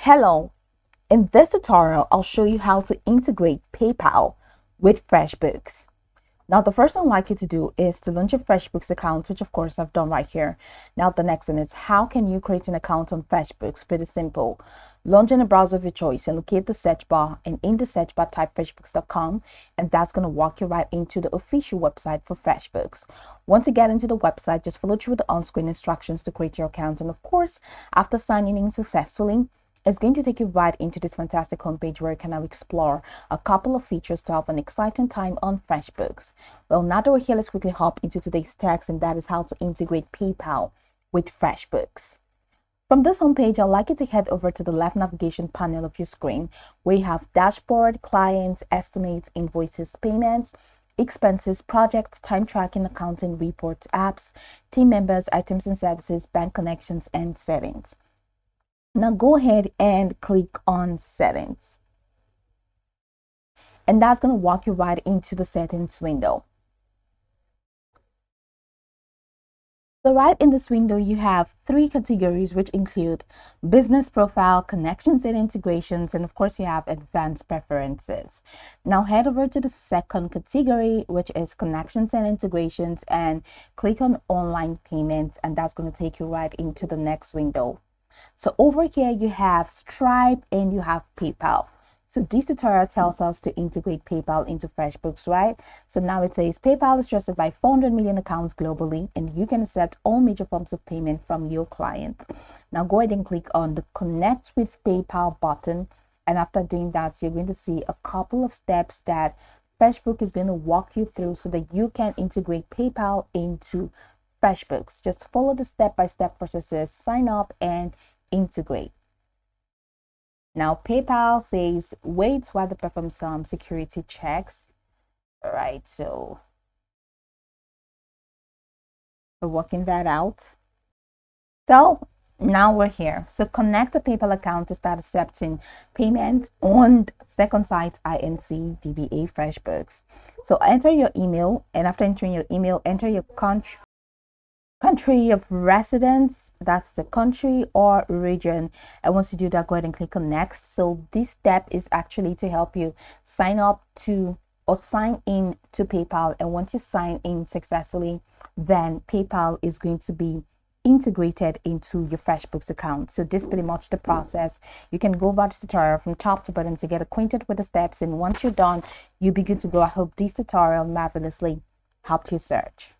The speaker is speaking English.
Hello, in this tutorial, I'll show you how to integrate PayPal with FreshBooks. Now, the first thing I'd like you to do is to launch a FreshBooks account, which of course I've done right here. Now, the next thing is how can you create an account on FreshBooks? Pretty simple. Launch in a browser of your choice and locate the search bar, and in the search bar type freshbooks.com, and that's going to walk you right into the official website for FreshBooks. Once you get into the website, just follow through the on-screen instructions to create your account, and of course, after signing in successfully, it's going to take you right into this fantastic homepage where you can now explore a couple of features to have an exciting time on FreshBooks. Well, now that we're here, let's quickly hop into today's text, and that is how to integrate PayPal with FreshBooks. From this homepage, I'd like you to head over to the left navigation panel of your screen where you have dashboard, clients, estimates, invoices, payments, expenses, projects, time tracking, accounting, reports, apps, team members, items and services, bank connections, and settings. Now go ahead and click on settings, and that's going to walk you right into the settings window. So right in this window, you have three categories, which include business profile, connections and integrations, and of course you have advanced preferences. Now head over to the second category, which is connections and integrations, and click on online payments, and that's going to take you right into the next window. So over here you have Stripe and you have PayPal. So this tutorial tells us to integrate PayPal into FreshBooks, right? So now it says PayPal is trusted by 400 million accounts globally, and you can accept all major forms of payment from your clients. Now go ahead and click on the Connect with PayPal button, and after doing that, you're going to see a couple of steps that FreshBooks is going to walk you through so that you can integrate PayPal into FreshBooks. Just follow the step-by-step processes, sign up and integrate. Now PayPal says wait while they perform some security checks. All right, so we're working that out. So now we're here. So connect a PayPal account to start accepting payment on second site INC DBA FreshBooks. So enter your email, and after entering your email, enter your country of residence, that's the country or region, and once you do that, go ahead and click on next. So this step is actually to help you sign up to or sign in to PayPal, and once you sign in successfully, then PayPal is going to be integrated into your FreshBooks account. So this is pretty much the process. You can go about this tutorial from top to bottom to get acquainted with the steps, and once you're done, you'll be good to go. I hope this tutorial marvelously helped you search.